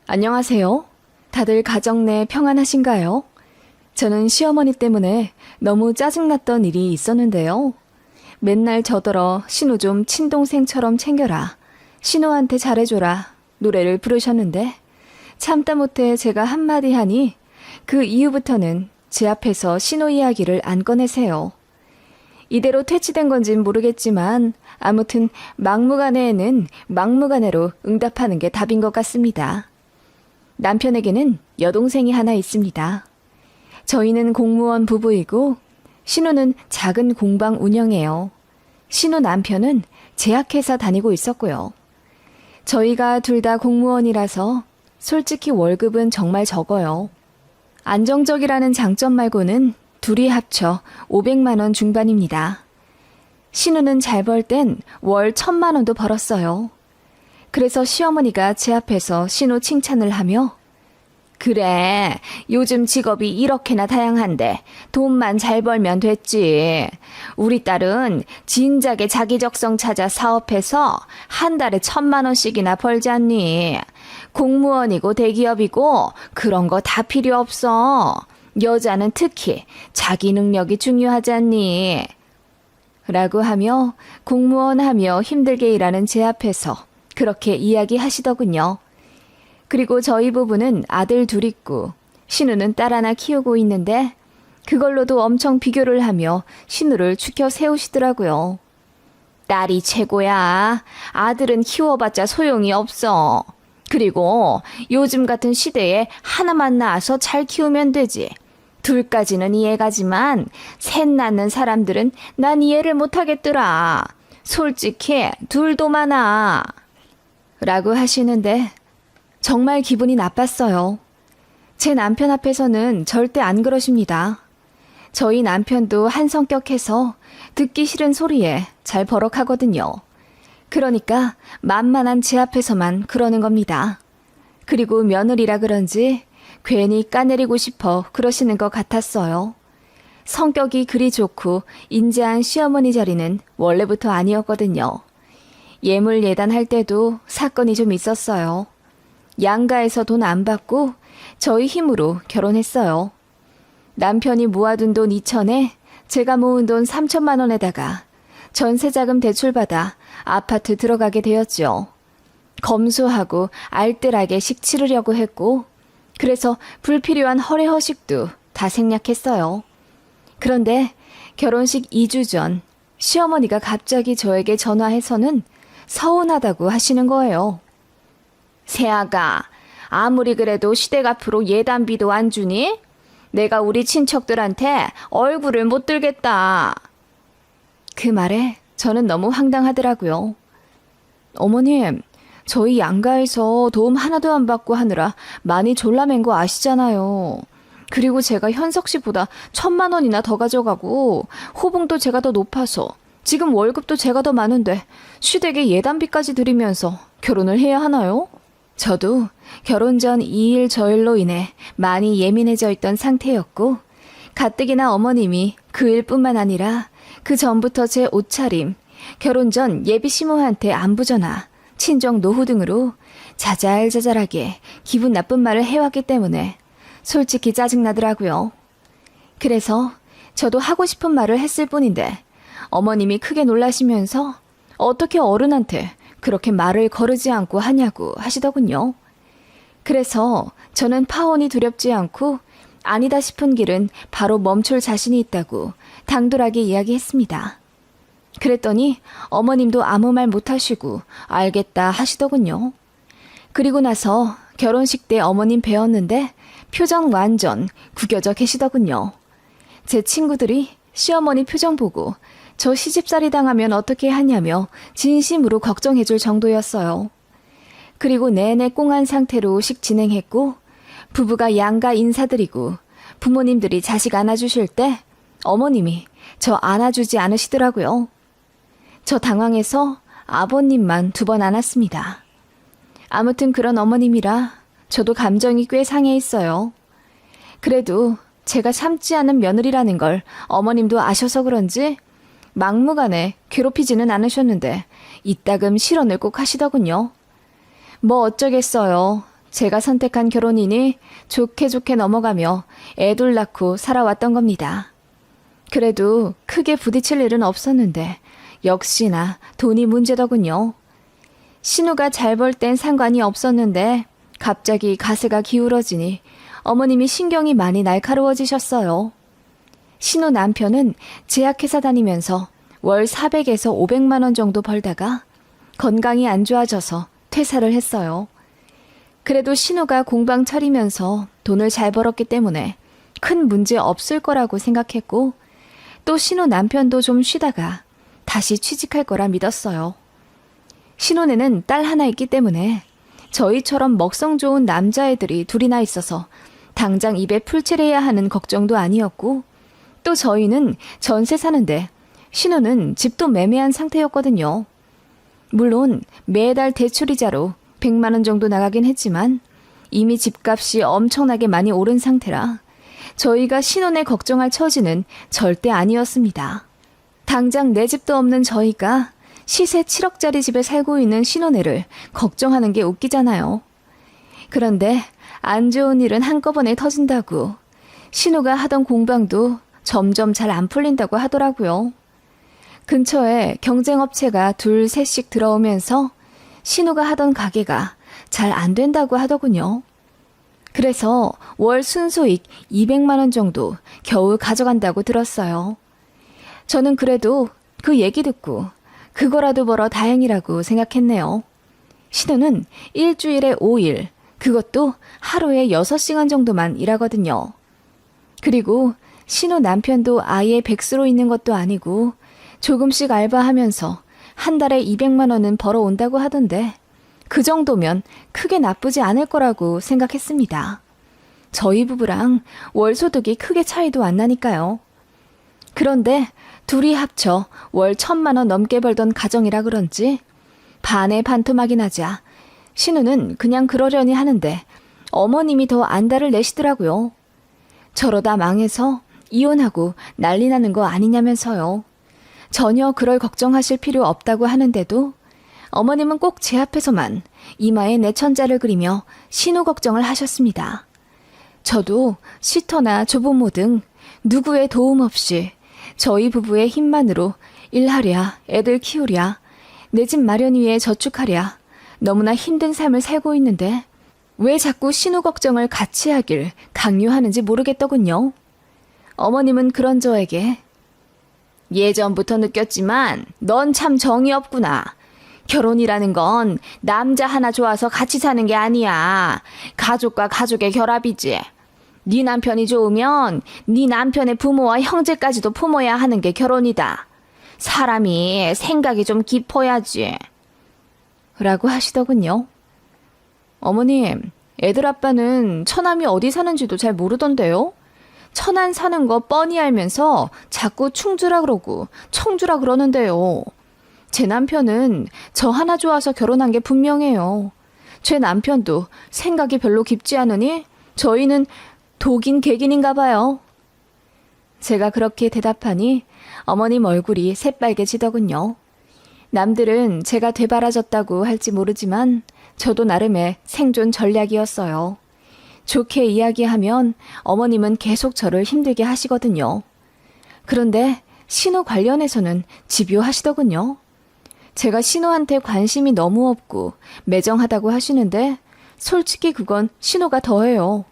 안녕하세요. 다들 가정 내 평안하신가요? 저는 시어머니 때문에 너무 짜증났던 일이 있었는데요. 맨날 저더러 신우 좀 친동생처럼 챙겨라. 신우한테 잘해줘라. 노래를 부르셨는데 참다 못해 제가 한마디 하니 그 이후부터는 제 앞에서 신우 이야기를 안 꺼내세요. 이대로 퇴치된 건진 모르겠지만 아무튼 막무가내에는 막무가내로 응답하는 게 답인 것 같습니다. 남편에게는 여동생이 하나 있습니다. 저희는 공무원 부부이고 신우는 작은 공방 운영해요. 신우 남편은 제약회사 다니고 있었고요. 저희가 둘 다 공무원이라서 솔직히 월급은 정말 적어요. 안정적이라는 장점 말고는 둘이 합쳐 500만 원 중반입니다. 신우는 잘 벌 땐 월 1000만 원도 벌었어요. 그래서 시어머니가 제 앞에서 신우 칭찬을 하며 그래, 요즘 직업이 이렇게나 다양한데 돈만 잘 벌면 됐지. 우리 딸은 진작에 자기 적성 찾아 사업해서 한 달에 1000만 원씩이나 벌잖니. 공무원이고 대기업이고 그런 거 다 필요 없어. 여자는 특히 자기 능력이 중요하잖니. 라고 하며 공무원 하며 힘들게 일하는 제 앞에서 그렇게 이야기하시더군요. 그리고 저희 부부는 아들 둘 있고 신우는 딸 하나 키우고 있는데 그걸로도 엄청 비교를 하며 신우를 추켜 세우시더라고요. 딸이 최고야. 아들은 키워봤자 소용이 없어. 그리고 요즘 같은 시대에 하나만 낳아서 잘 키우면 되지. 둘까지는 이해가지만 셋 낳는 사람들은 난 이해를 못하겠더라. 솔직히 둘도 많아. 라고 하시는데 정말 기분이 나빴어요. 제 남편 앞에서는 절대 안 그러십니다. 저희 남편도 한성격해서 듣기 싫은 소리에 잘 버럭하거든요. 그러니까 만만한 제 앞에서만 그러는 겁니다. 그리고 며느리라 그런지 괜히 까내리고 싶어 그러시는 것 같았어요. 성격이 그리 좋고 인자한 시어머니 자리는 원래부터 아니었거든요. 예물 예단할 때도 사건이 좀 있었어요. 양가에서 돈 안 받고 저희 힘으로 결혼했어요. 남편이 모아둔 돈 2천에 제가 모은 돈 3천만 원에다가 전세자금 대출받아 아파트 들어가게 되었죠. 검소하고 알뜰하게 식 치르려고 했고 그래서 불필요한 허례허식도 다 생략했어요. 그런데 결혼식 2주 전 시어머니가 갑자기 저에게 전화해서는 서운하다고 하시는 거예요. 새아가, 아무리 그래도 시댁 앞으로 예단비도 안 주니? 내가 우리 친척들한테 얼굴을 못 들겠다. 그 말에 저는 너무 황당하더라고요. 어머님, 저희 양가에서 도움 하나도 안 받고 하느라 많이 졸라맨 거 아시잖아요. 그리고 제가 현석 씨보다 1000만 원이나 더 가져가고 호봉도 제가 더 높아서 지금 월급도 제가 더 많은데 시댁에 예단비까지 드리면서 결혼을 해야 하나요? 저도 결혼 전 이 일 저 일로 인해 많이 예민해져 있던 상태였고 가뜩이나 어머님이 그 일뿐만 아니라 그 전부터 제 옷차림, 결혼 전 예비 시모한테 안부 전화, 친정 노후 등으로 자잘자잘하게 기분 나쁜 말을 해왔기 때문에 솔직히 짜증나더라고요. 그래서 저도 하고 싶은 말을 했을 뿐인데 어머님이 크게 놀라시면서 어떻게 어른한테 그렇게 말을 거르지 않고 하냐고 하시더군요. 그래서 저는 파혼이 두렵지 않고 아니다 싶은 길은 바로 멈출 자신이 있다고 당돌하게 이야기했습니다. 그랬더니 어머님도 아무 말 못하시고 알겠다 하시더군요. 그리고 나서 결혼식 때 어머님 뵈었는데 표정 완전 구겨져 계시더군요. 제 친구들이 시어머니 표정 보고 저 시집살이 당하면 어떻게 하냐며 진심으로 걱정해줄 정도였어요. 그리고 내내 꽁한 상태로 식 진행했고 부부가 양가 인사드리고 부모님들이 자식 안아주실 때 어머님이 저 안아주지 않으시더라고요. 저 당황해서 아버님만 2번 안았습니다. 아무튼 그런 어머님이라 저도 감정이 꽤 상해 있어요. 그래도 제가 참지 않은 며느리라는 걸 어머님도 아셔서 그런지 막무가내 괴롭히지는 않으셨는데 이따금 실언을 꼭 하시더군요. 뭐 어쩌겠어요. 제가 선택한 결혼이니 좋게 좋게 넘어가며 애둘 낳고 살아왔던 겁니다. 그래도 크게 부딪힐 일은 없었는데 역시나 돈이 문제더군요. 신우가 잘 벌 땐 상관이 없었는데 갑자기 가세가 기울어지니 어머님이 신경이 많이 날카로워지셨어요. 신우 남편은 제약회사 다니면서 월 400에서 500만 원 정도 벌다가 건강이 안 좋아져서 퇴사를 했어요. 그래도 신우가 공방 차리면서 돈을 잘 벌었기 때문에 큰 문제 없을 거라고 생각했고 또 신우 남편도 좀 쉬다가 다시 취직할 거라 믿었어요. 신혼에는 딸 하나 있기 때문에 저희처럼 먹성 좋은 남자애들이 둘이나 있어서 당장 입에 풀칠해야 하는 걱정도 아니었고 또 저희는 전세 사는데 신우는 집도 매매한 상태였거든요. 물론 매달 대출이자로 100만 원 정도 나가긴 했지만 이미 집값이 엄청나게 많이 오른 상태라 저희가 신혼에 걱정할 처지는 절대 아니었습니다. 당장 내 집도 없는 저희가 시세 7억짜리 집에 살고 있는 신혼애를 걱정하는 게 웃기잖아요. 그런데 안 좋은 일은 한꺼번에 터진다고 신우가 하던 공방도 점점 잘 안 풀린다고 하더라고요. 근처에 경쟁업체가 둘, 셋씩 들어오면서 신우가 하던 가게가 잘 안 된다고 하더군요. 그래서 월 순소익 200만 원 정도 겨우 가져간다고 들었어요. 저는 그래도 그 얘기 듣고 그거라도 벌어 다행이라고 생각했네요. 신우는 일주일에 5일, 그것도 하루에 6시간 정도만 일하거든요. 그리고 신우 남편도 아예 백수로 있는 것도 아니고 조금씩 알바하면서 한 달에 200만 원은 벌어온다고 하던데 그 정도면 크게 나쁘지 않을 거라고 생각했습니다. 저희 부부랑 월 소득이 크게 차이도 안 나니까요. 그런데 둘이 합쳐 월 1,000만 원 넘게 벌던 가정이라 그런지 반에 반토막이 나자 신우는 그냥 그러려니 하는데 어머님이 더 안달을 내시더라고요. 저러다 망해서 이혼하고 난리 나는 거 아니냐면서요. 전혀 그럴 걱정하실 필요 없다고 하는데도 어머님은 꼭 제 앞에서만 이마에 내천자를 그리며 신우 걱정을 하셨습니다. 저도 시터나 조부모 등 누구의 도움 없이 저희 부부의 힘만으로 일하랴, 애들 키우랴, 내 집 마련 위해 저축하랴 너무나 힘든 삶을 살고 있는데 왜 자꾸 신우 걱정을 같이 하길 강요하는지 모르겠더군요. 어머님은 그런 저에게 예전부터 느꼈지만 넌 참 정이 없구나. 결혼이라는 건 남자 하나 좋아서 같이 사는 게 아니야. 가족과 가족의 결합이지. 네 남편이 좋으면 네 남편의 부모와 형제까지도 품어야 하는 게 결혼이다. 사람이 생각이 좀 깊어야지. 라고 하시더군요. 어머님, 애들 아빠는 처남이 어디 사는지도 잘 모르던데요. 천안 사는 거 뻔히 알면서 자꾸 충주라 그러고 청주라 그러는데요. 제 남편은 저 하나 좋아서 결혼한 게 분명해요. 제 남편도 생각이 별로 깊지 않으니 저희는 독인 객인인가 봐요. 제가 그렇게 대답하니 어머님 얼굴이 새빨개지더군요. 남들은 제가 되바라졌다고 할지 모르지만 저도 나름의 생존 전략이었어요. 좋게 이야기하면 어머님은 계속 저를 힘들게 하시거든요. 그런데 신우 관련해서는 집요하시더군요. 제가 신우한테 관심이 너무 없고 매정하다고 하시는데 솔직히 그건 신우가 더해요.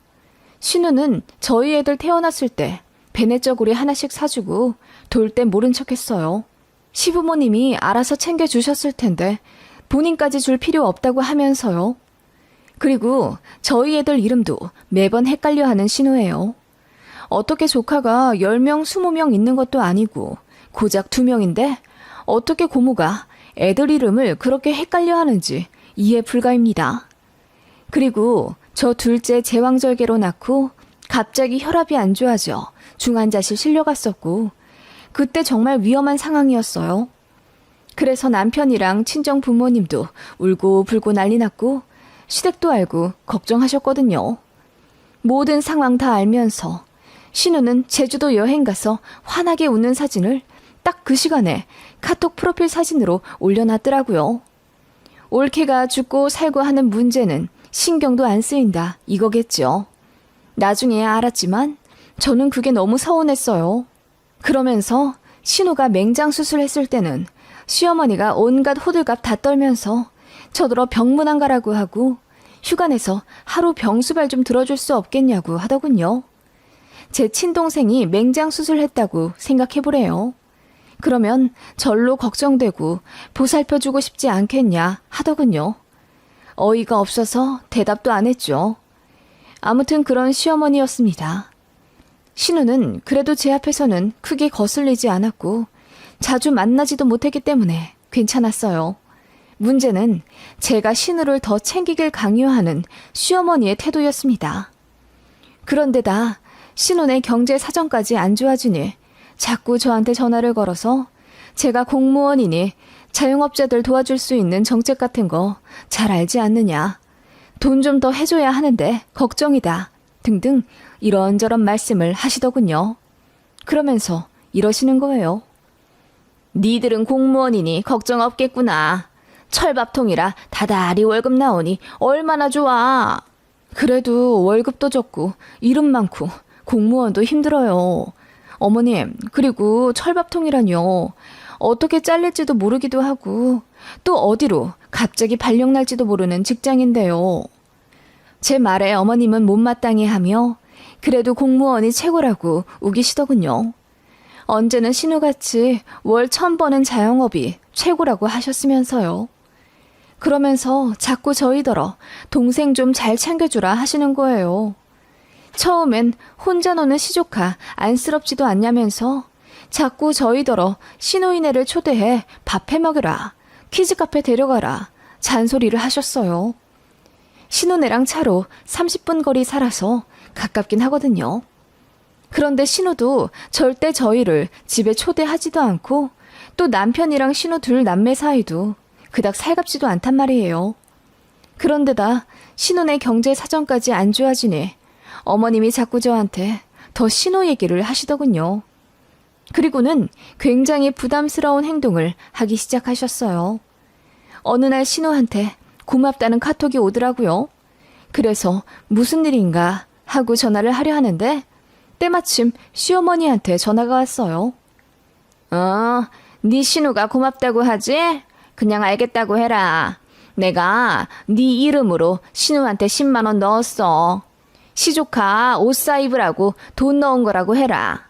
신우는 저희 애들 태어났을 때 배냇저고리 하나씩 사주고 돌 때 모른 척했어요. 시부모님이 알아서 챙겨주셨을 텐데 본인까지 줄 필요 없다고 하면서요. 그리고 저희 애들 이름도 매번 헷갈려하는 신우예요. 어떻게 조카가 10명, 20명 있는 것도 아니고 고작 2명인데 어떻게 고모가 애들 이름을 그렇게 헷갈려하는지 이해 불가입니다. 그리고 저 둘째 제왕절개로 낳고 갑자기 혈압이 안 좋아져 중환자실 실려갔었고 그때 정말 위험한 상황이었어요. 그래서 남편이랑 친정 부모님도 울고 불고 난리 났고 시댁도 알고 걱정하셨거든요. 모든 상황 다 알면서 신우는 제주도 여행 가서 환하게 웃는 사진을 딱 그 시간에 카톡 프로필 사진으로 올려놨더라고요. 올케가 죽고 살고 하는 문제는 신경도 안 쓰인다 이거겠죠. 나중에 알았지만 저는 그게 너무 서운했어요. 그러면서 신우가 맹장 수술했을 때는 시어머니가 온갖 호들갑 다 떨면서 저더러 병문 안 가라고 하고 휴가 내서 하루 병수발 좀 들어줄 수 없겠냐고 하더군요. 제 친동생이 맹장 수술했다고 생각해보래요. 그러면 절로 걱정되고 보살펴주고 싶지 않겠냐 하더군요. 어이가 없어서 대답도 안 했죠. 아무튼 그런 시어머니였습니다. 신우는 그래도 제 앞에서는 크게 거슬리지 않았고 자주 만나지도 못했기 때문에 괜찮았어요. 문제는 제가 신우를 더 챙기길 강요하는 시어머니의 태도였습니다. 그런데다 신우네 경제 사정까지 안 좋아지니 자꾸 저한테 전화를 걸어서 제가 공무원이니 자영업자들 도와줄 수 있는 정책 같은 거 잘 알지 않느냐, 돈 좀 더 해줘야 하는데 걱정이다 등등 이런저런 말씀을 하시더군요. 그러면서 이러시는 거예요. 니들은 공무원이니 걱정 없겠구나. 철밥통이라 다달이 월급 나오니 얼마나 좋아. 그래도 월급도 적고 이름 많고 공무원도 힘들어요. 어머님, 그리고 철밥통이라뇨. 어떻게 잘릴지도 모르기도 하고 또 어디로 갑자기 발령 날지도 모르는 직장인데요. 제 말에 어머님은 못마땅해 하며 그래도 공무원이 최고라고 우기시더군요. 언제는 신우같이 월 1,000 버는 자영업이 최고라고 하셨으면서요. 그러면서 자꾸 저희더러 동생 좀 잘 챙겨주라 하시는 거예요. 처음엔 혼자 노는 시조카 안쓰럽지도 않냐면서 자꾸 저희더러 신우이네를 초대해 밥 해먹으라, 키즈카페 데려가라 잔소리를 하셨어요. 신우네랑 차로 30분 거리 살아서 가깝긴 하거든요. 그런데 신우도 절대 저희를 집에 초대하지도 않고 또 남편이랑 신우 둘 남매 사이도 그닥 살갑지도 않단 말이에요. 그런데다 신우네 경제 사정까지 안 좋아지니 어머님이 자꾸 저한테 더 신우 얘기를 하시더군요. 그리고는 굉장히 부담스러운 행동을 하기 시작하셨어요. 어느 날 신우한테 고맙다는 카톡이 오더라고요. 그래서 무슨 일인가 하고 전화를 하려 하는데 때마침 시어머니한테 전화가 왔어요. 네 신우가 고맙다고 하지? 그냥 알겠다고 해라. 내가 네 이름으로 신우한테 10만 원 넣었어. 시조카 옷 사 입으라고 돈 넣은 거라고 해라.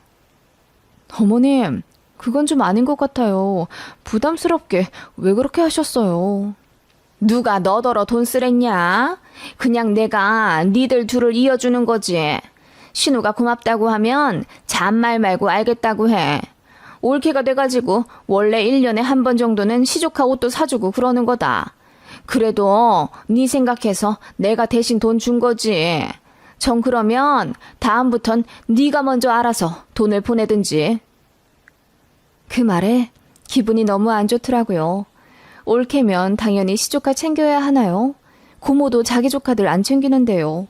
어머님, 그건 좀 아닌 것 같아요. 부담스럽게 왜 그렇게 하셨어요? 누가 너더러 돈 쓰랬냐? 그냥 내가 니들 둘을 이어주는 거지. 신우가 고맙다고 하면 잔말 말고 알겠다고 해. 올케가 돼가지고 원래 1년에 한 번 정도는 시조카 옷도 사주고 그러는 거다. 그래도 네 생각해서 내가 대신 돈 준 거지. 정 그러면 다음부턴 네가 먼저 알아서 돈을 보내든지. 그 말에 기분이 너무 안 좋더라고요. 올케면 당연히 시조카 챙겨야 하나요? 고모도 자기 조카들 안 챙기는데요.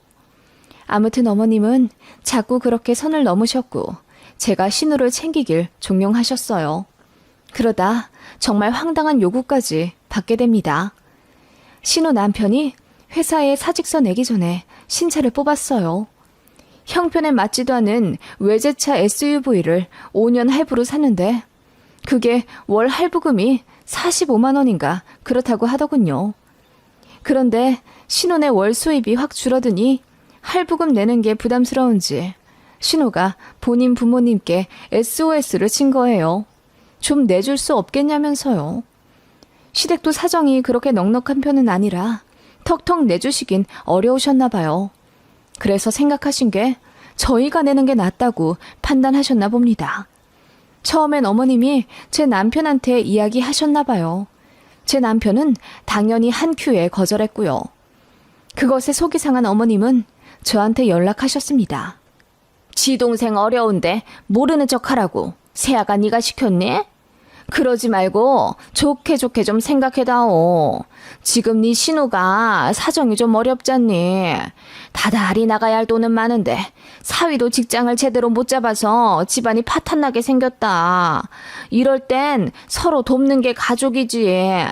아무튼 어머님은 자꾸 그렇게 선을 넘으셨고 제가 신우를 챙기길 종용하셨어요. 그러다 정말 황당한 요구까지 받게 됩니다. 신우 남편이 회사에 사직서 내기 전에 신차를 뽑았어요. 형편에 맞지도 않은 외제차 SUV를 5년 할부로 샀는데 그게 월 할부금이 45만 원인가 그렇다고 하더군요. 그런데 신혼의 월 수입이 확 줄어드니 할부금 내는 게 부담스러운지 신우가 본인 부모님께 SOS를 친 거예요. 좀 내줄 수 없겠냐면서요. 시댁도 사정이 그렇게 넉넉한 편은 아니라 턱턱 내주시긴 어려우셨나 봐요. 그래서 생각하신 게 저희가 내는 게 낫다고 판단하셨나 봅니다. 처음엔 어머님이 제 남편한테 이야기하셨나 봐요. 제 남편은 당연히 한 큐에 거절했고요. 그것에 속이 상한 어머님은 저한테 연락하셨습니다. 지 동생 어려운데 모르는 척하라고 새아가 네가 시켰니? 그러지 말고 좋게 좋게 좀 생각해다오. 지금 네 신우가 사정이 좀 어렵잖니. 다달이 나가야 할 돈은 많은데 사위도 직장을 제대로 못 잡아서 집안이 파탄나게 생겼다. 이럴 땐 서로 돕는 게 가족이지.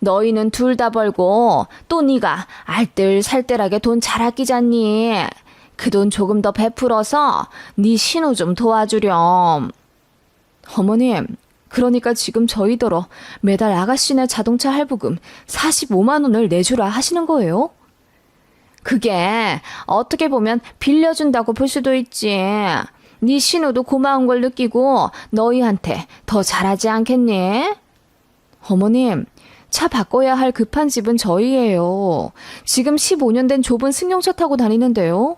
너희는 둘 다 벌고 또 네가 알뜰살뜰하게 돈 잘 아끼잖니. 그 돈 조금 더 베풀어서 네 신우 좀 도와주렴. 어머님, 그러니까 지금 저희더러 매달 아가씨네 자동차 할부금 45만 원을 내주라 하시는 거예요? 그게 어떻게 보면 빌려준다고 볼 수도 있지. 네 신우도 고마운 걸 느끼고 너희한테 더 잘하지 않겠니? 어머님, 차 바꿔야 할 급한 집은 저희예요. 지금 15년 된 좁은 승용차 타고 다니는데요.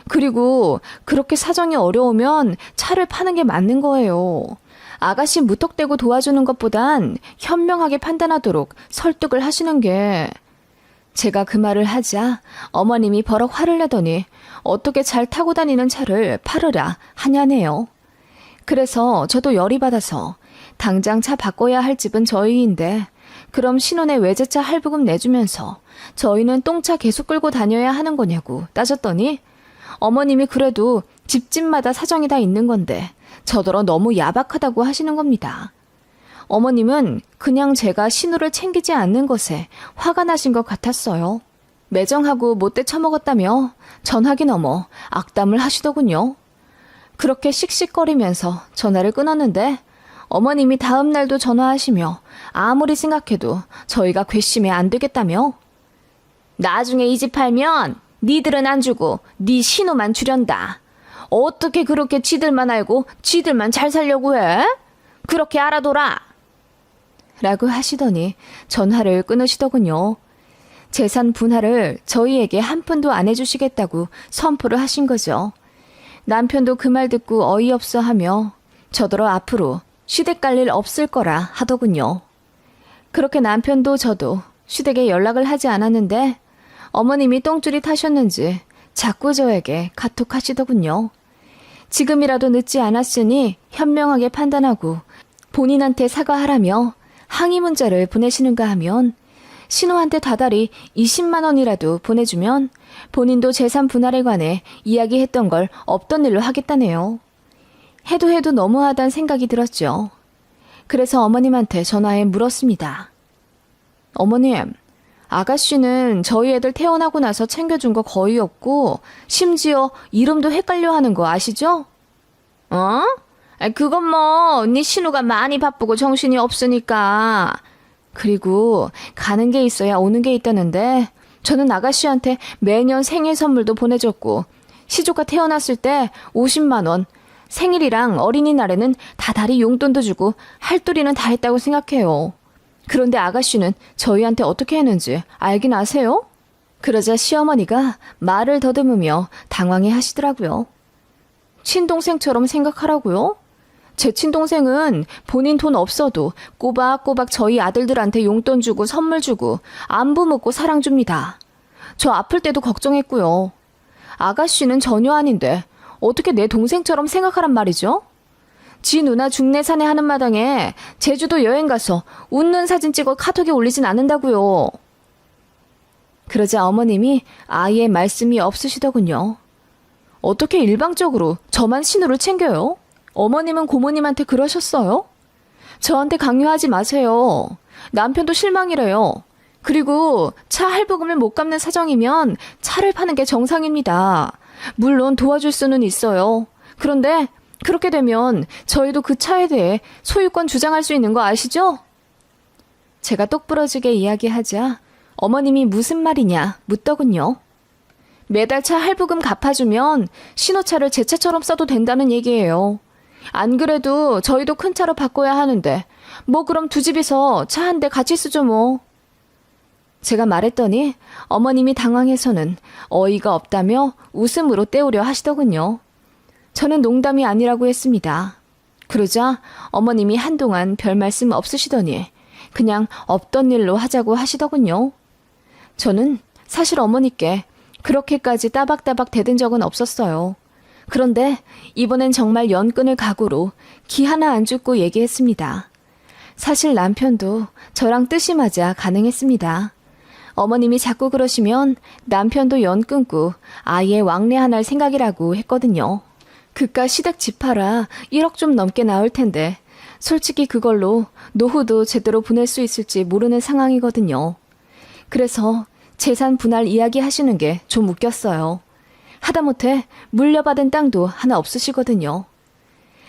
그리고 그렇게 사정이 어려우면 차를 파는 게 맞는 거예요. 아가씨 무턱대고 도와주는 것보단 현명하게 판단하도록 설득을 하시는 게. 제가 그 말을 하자 어머님이 버럭 화를 내더니 어떻게 잘 타고 다니는 차를 팔으라 하냐네요. 그래서 저도 열이 받아서 당장 차 바꿔야 할 집은 저희인데 그럼 신혼의 외제차 할부금 내주면서 저희는 똥차 계속 끌고 다녀야 하는 거냐고 따졌더니 어머님이 그래도 집집마다 사정이 다 있는 건데 저더러 너무 야박하다고 하시는 겁니다. 어머님은 그냥 제가 신우를 챙기지 않는 것에 화가 나신 것 같았어요. 매정하고 못돼 처먹었다며 전화기 넘어 악담을 하시더군요. 그렇게 씩씩거리면서 전화를 끊었는데 어머님이 다음 날도 전화하시며 아무리 생각해도 저희가 괘씸해 안 되겠다며 나중에 이 집 팔면 니들은 안 주고 니 신우만 주련다. 어떻게 그렇게 지들만 알고 지들만 잘 살려고 해? 그렇게 알아둬라. 라고 하시더니 전화를 끊으시더군요. 재산 분할을 저희에게 한 푼도 안 해주시겠다고 선포를 하신 거죠. 남편도 그 말 듣고 어이없어 하며 저더러 앞으로 시댁 갈 일 없을 거라 하더군요. 그렇게 남편도 저도 시댁에 연락을 하지 않았는데 어머님이 똥줄이 타셨는지 자꾸 저에게 카톡하시더군요. 지금이라도 늦지 않았으니 현명하게 판단하고 본인한테 사과하라며 항의 문자를 보내시는가 하면 신우한테 다달이 20만 원이라도 보내주면 본인도 재산 분할에 관해 이야기했던 걸 없던 일로 하겠다네요. 해도 너무하단 생각이 들었죠. 그래서 어머님한테 전화해 물었습니다. 어머님, 아가씨는 저희 애들 태어나고 나서 챙겨준 거 거의 없고 심지어 이름도 헷갈려 하는 거 아시죠? 어? 그건 뭐 언니 신우가 많이 바쁘고 정신이 없으니까. 그리고 가는 게 있어야 오는 게 있다는데 저는 아가씨한테 매년 생일 선물도 보내줬고 시조가 태어났을 때 50만 원, 생일이랑 어린이날에는 다달이 용돈도 주고 할도리는 다 했다고 생각해요. 그런데 아가씨는 저희한테 어떻게 했는지 알긴 아세요? 그러자 시어머니가 말을 더듬으며 당황해 하시더라고요. 친동생처럼 생각하라고요? 제 친동생은 본인 돈 없어도 꼬박꼬박 저희 아들들한테 용돈 주고 선물 주고 안부 묻고 사랑 줍니다. 저 아플 때도 걱정했고요. 아가씨는 전혀 아닌데 어떻게 내 동생처럼 생각하란 말이죠? 지 누나 중내산에 하는 마당에 제주도 여행 가서 웃는 사진 찍어 카톡에 올리진 않는다고요. 그러자 어머님이 아예 말씀이 없으시더군요. 어떻게 일방적으로 저만 신우를 챙겨요? 어머님은 고모님한테 그러셨어요? 저한테 강요하지 마세요. 남편도 실망이래요. 그리고 차 할부금을 못 갚는 사정이면 차를 파는 게 정상입니다. 물론 도와줄 수는 있어요. 그런데 그렇게 되면 저희도 그 차에 대해 소유권 주장할 수 있는 거 아시죠? 제가 똑부러지게 이야기하자 어머님이 무슨 말이냐 묻더군요. 매달 차 할부금 갚아주면 신호차를 제 차처럼 써도 된다는 얘기예요. 안 그래도 저희도 큰 차로 바꿔야 하는데 뭐 그럼 두 집이서 차 한 대 같이 쓰죠 뭐. 제가 말했더니 어머님이 당황해서는 어이가 없다며 웃음으로 때우려 하시더군요. 저는 농담이 아니라고 했습니다. 그러자 어머님이 한동안 별 말씀 없으시더니 그냥 없던 일로 하자고 하시더군요. 저는 사실 어머니께 그렇게까지 따박따박 대든 적은 없었어요. 그런데 이번엔 정말 연끈을 각오로 기 하나 안 죽고 얘기했습니다. 사실 남편도 저랑 뜻이 맞아 가능했습니다. 어머님이 자꾸 그러시면 남편도 연 끊고 아예 왕래하날 생각이라고 했거든요. 그깟 시댁 집 팔아 1억 좀 넘게 나올 텐데 솔직히 그걸로 노후도 제대로 보낼 수 있을지 모르는 상황이거든요. 그래서 재산 분할 이야기 하시는 게 좀 웃겼어요. 하다못해 물려받은 땅도 하나 없으시거든요.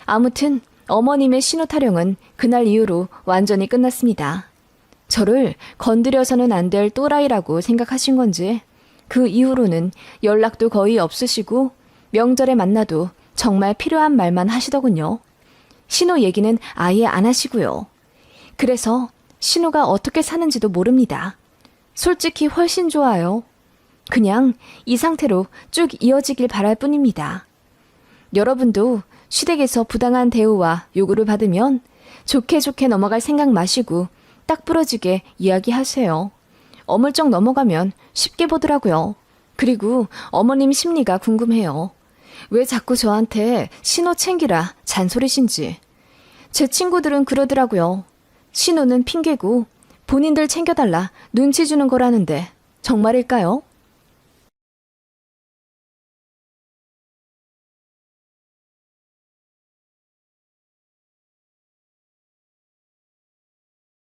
아무튼 어머님의 신호 타령은 그날 이후로 완전히 끝났습니다. 저를 건드려서는 안 될 또라이라고 생각하신 건지 그 이후로는 연락도 거의 없으시고 명절에 만나도 정말 필요한 말만 하시더군요. 신호 얘기는 아예 안 하시고요. 그래서 신호가 어떻게 사는지도 모릅니다. 솔직히 훨씬 좋아요. 그냥 이 상태로 쭉 이어지길 바랄 뿐입니다. 여러분도 시댁에서 부당한 대우와 요구를 받으면 좋게 좋게 넘어갈 생각 마시고 딱 부러지게 이야기하세요. 어물쩍 넘어가면 쉽게 보더라고요. 그리고 어머님 심리가 궁금해요. 왜 자꾸 저한테 신호 챙기라 잔소리신지. 제 친구들은 그러더라고요. 신호는 핑계고 본인들 챙겨달라 눈치 주는 거라는데 정말일까요?